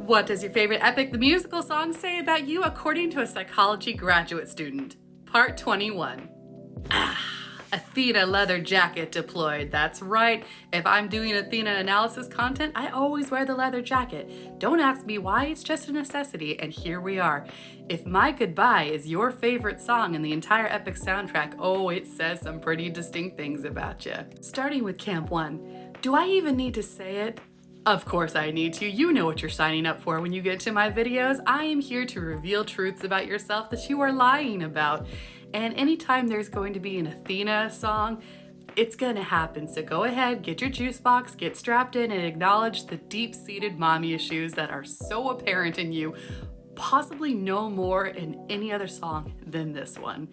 What does your favorite Epic the Musical song say about you according to a psychology graduate student? Part 21. Athena leather jacket deployed. That's right. If I'm doing Athena analysis content, I always wear the leather jacket. Don't ask me why, it's just a necessity, and here we are. If My Goodbye is your favorite song in the entire Epic soundtrack, oh, it says some pretty distinct things about you. Starting with Camp 1. Do I even need to say it? Of course I need to. You know what you're signing up for when you get to my videos. I am here to reveal truths about yourself that you are lying about. And anytime there's going to be an Athena song, it's gonna happen. So go ahead, get your juice box, get strapped in, and acknowledge the deep-seated mommy issues that are so apparent in you, possibly no more in any other song than this one.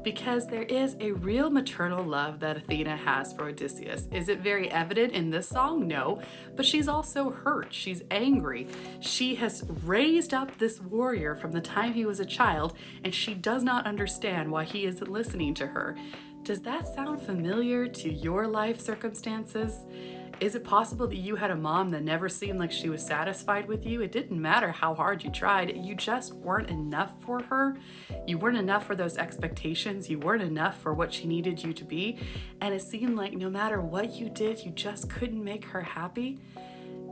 Because there is a real maternal love that Athena has for Odysseus. Is it very evident in this song? No, but she's also hurt. She's angry. She has raised up this warrior from the time he was a child, and she does not understand why he isn't listening to her. Does that sound familiar to your life circumstances? Is it possible that you had a mom that never seemed like she was satisfied with you? It didn't matter how hard you tried, you just weren't enough for her. You weren't enough for those expectations, you weren't enough for what she needed you to be, and it seemed like no matter what you did, you just couldn't make her happy.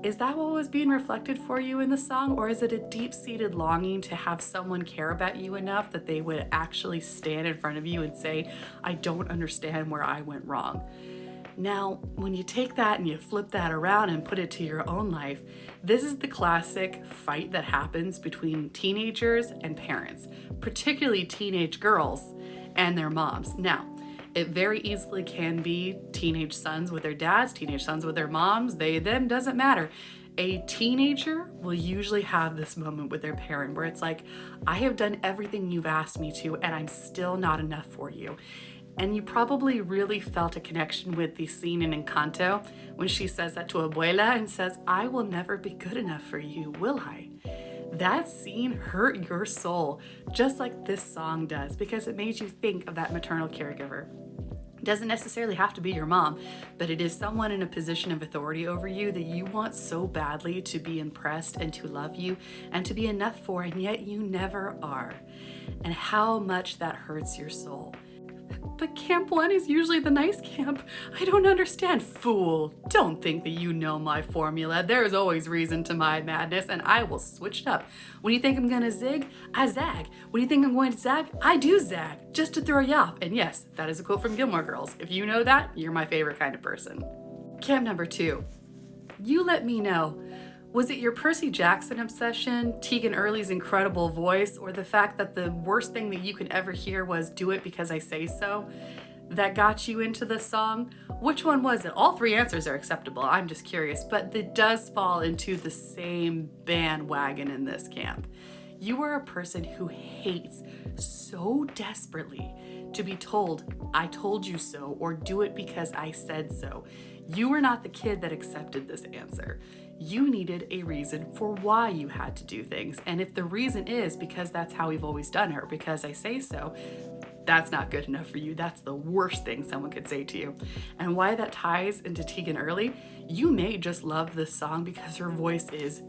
Is that what was being reflected for you in the song, or is it a deep-seated longing to have someone care about you enough that they would actually stand in front of you and say, I don't understand where I went wrong? Now, when you take that and you flip that around and put it to your own life, this is the classic fight that happens between teenagers and parents, particularly teenage girls and their moms. Now, it very easily can be teenage sons with their dads, teenage sons with their moms, they, them, doesn't matter. A teenager will usually have this moment with their parent where it's like, I have done everything you've asked me to and I'm still not enough for you. And you probably really felt a connection with the scene in Encanto when she says that to Abuela and says, I will never be good enough for you, will I? That scene hurt your soul, just like this song does, because it made you think of that maternal caregiver. It doesn't necessarily have to be your mom, but it is someone in a position of authority over you that you want so badly to be impressed and to love you and to be enough for, and yet you never are. And how much that hurts your soul. But Camp 1 is usually the nice camp. I don't understand. Fool, don't think that you know my formula. There's always reason to my madness, and I will switch it up. When you think I'm gonna zig, I zag. When you think I'm going to zag, I do zag, just to throw you off. And yes, that is a quote from Gilmore Girls. If you know that, you're my favorite kind of person. Camp number 2. You let me know. Was it your Percy Jackson obsession, Tegan Early's incredible voice, or the fact that the worst thing that you could ever hear was do it because I say so that got you into the song? Which one was it? All three answers are acceptable, I'm just curious, but it does fall into the same bandwagon in this camp. You are a person who hates so desperately to be told, I told you so, or do it because I said so. You were not the kid that accepted this answer. You needed a reason for why you had to do things. And if the reason is because that's how we've always done it, or because I say so, that's not good enough for you. That's the worst thing someone could say to you. And why that ties into Tegan Early, you may just love this song because her voice is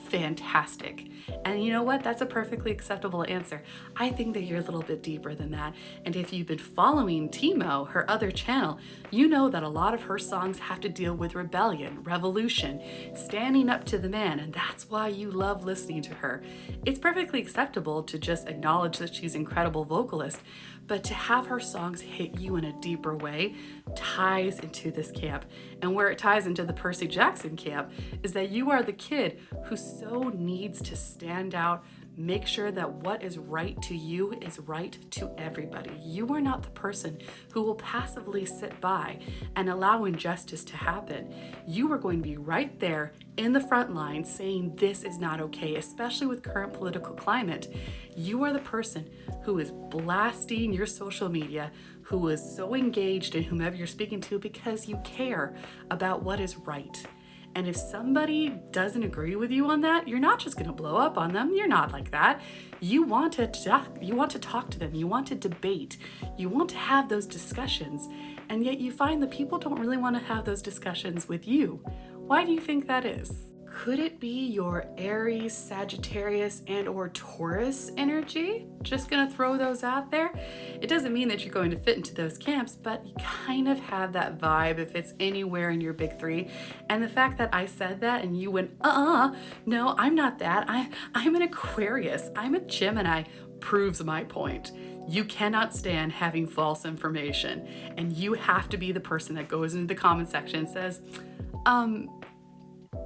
fantastic. And you know what? That's a perfectly acceptable answer. I think that you're a little bit deeper than that. And if you've been following Timo, her other channel, you know that a lot of her songs have to deal with rebellion, revolution, standing up to the man, and that's why you love listening to her. It's perfectly acceptable to just acknowledge that she's an incredible vocalist, but to have her songs hit you in a deeper way ties into this camp. And where it ties into the Percy Jackson camp is that you are the kid who so needs to stand out, make sure that what is right to you is right to everybody. You are not the person who will passively sit by and allow injustice to happen. You are going to be right there in the front line saying this is not okay, especially with current political climate. You are the person who is blasting your social media, who is so engaged in whomever you're speaking to because you care about what is right. And if somebody doesn't agree with you on that, you're not just going to blow up on them. You're not like that. You want to talk to them. You want to debate. You want to have those discussions. And yet you find that people don't really want to have those discussions with you. Why do you think that is? Could it be your Aries, Sagittarius, and or Taurus energy? Just gonna throw those out there. It doesn't mean that you're going to fit into those camps, but you kind of have that vibe if it's anywhere in your big three. And the fact that I said that and you went, no, I'm not that. I'm an Aquarius, I'm a Gemini, proves my point. You cannot stand having false information, and you have to be the person that goes into the comment section and says,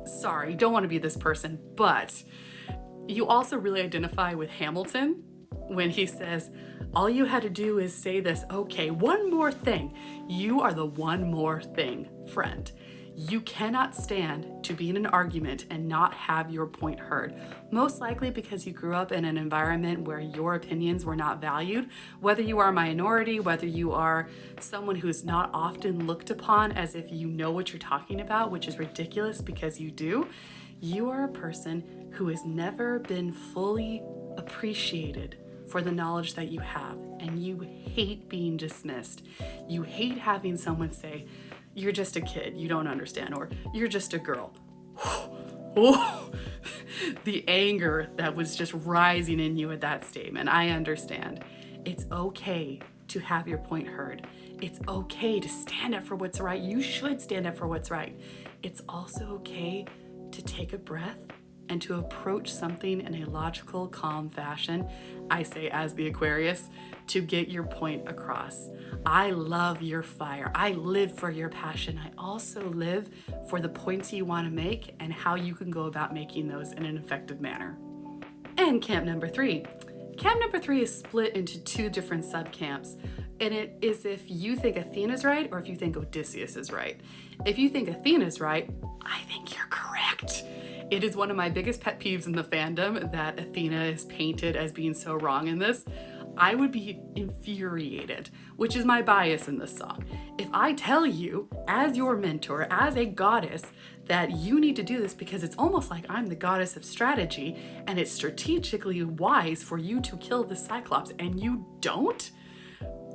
sorry, don't want to be this person, but you also really identify with Hamilton when he says, all you had to do is say this, okay, one more thing. You are the one more thing, friend. You cannot stand to be in an argument and not have your point heard. Most likely because you grew up in an environment where your opinions were not valued. Whether you are a minority, whether you are someone who is not often looked upon as if you know what you're talking about, which is ridiculous because you do, you are a person who has never been fully appreciated for the knowledge that you have, and you hate being dismissed. You hate having someone say, you're just a kid, you don't understand, or you're just a girl. The anger that was just rising in you at that statement, I understand. It's okay to have your point heard. It's okay to stand up for what's right. You should stand up for what's right. It's also okay to take a breath and to approach something in a logical, calm fashion, I say as the Aquarius, to get your point across. I love your fire. I live for your passion. I also live for the points you want to make and how you can go about making those in an effective manner. And camp number 3. Camp number 3 is split into 2 different subcamps, and it is if you think Athena's right or if you think Odysseus is right. If you think Athena's right, I think you're correct. It is one of my biggest pet peeves in the fandom that Athena is painted as being so wrong in this. I would be infuriated, which is my bias in this song. If I tell you, as your mentor, as a goddess, that you need to do this because it's almost like I'm the goddess of strategy and it's strategically wise for you to kill the Cyclops and you don't,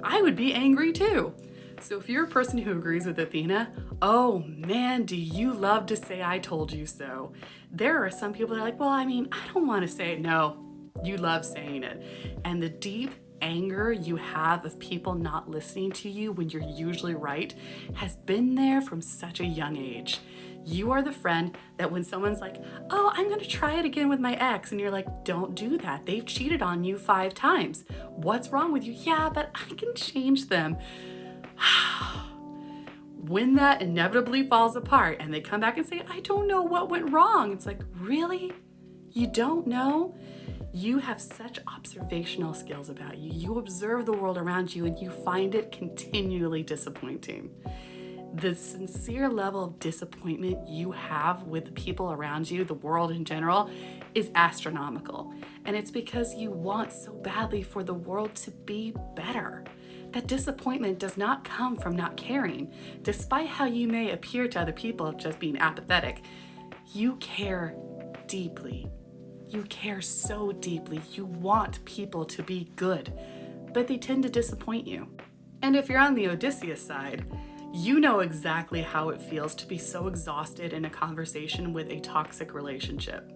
I would be angry too. So if you're a person who agrees with Athena, oh man, do you love to say I told you so. There are some people that are like, well, I don't want to say it. No, you love saying it. And the deep anger you have of people not listening to you when you're usually right has been there from such a young age. You are the friend that when someone's like, oh, I'm going to try it again with my ex, and you're like, don't do that. They've cheated on you 5 times. What's wrong with you? Yeah, but I can change them. When that inevitably falls apart and they come back and say, I don't know what went wrong. It's like, really? You don't know? You have such observational skills about you. You observe the world around you and you find it continually disappointing. The sincere level of disappointment you have with the people around you, the world in general, is astronomical. And it's because you want so badly for the world to be better. That disappointment does not come from not caring. Despite how you may appear to other people of just being apathetic, you care deeply. You care so deeply. You want people to be good, but they tend to disappoint you. And if you're on the Odysseus side, you know exactly how it feels to be so exhausted in a conversation with a toxic relationship.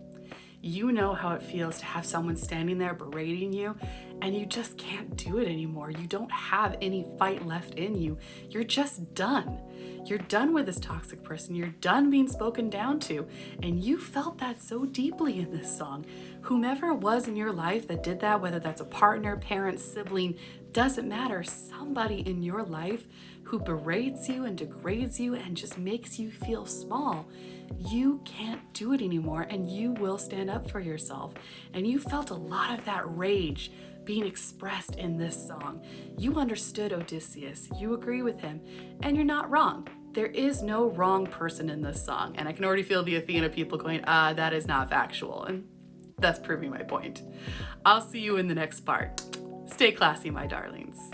You know how it feels to have someone standing there berating you and you just can't do it anymore. You don't have any fight left in you. You're just done. You're done with this toxic person. You're done being spoken down to. And you felt that so deeply in this song. Whomever it was in your life that did that, whether that's a partner, parent, sibling, doesn't matter. Somebody in your life who berates you and degrades you and just makes you feel small. You can't do it anymore and you will stand up for yourself. And you felt a lot of that rage being expressed in this song. You understood Odysseus, you agree with him, and you're not wrong. There is no wrong person in this song. And I can already feel the Athena people going, that is not factual. And that's proving my point. I'll see you in the next part. Stay classy, my darlings.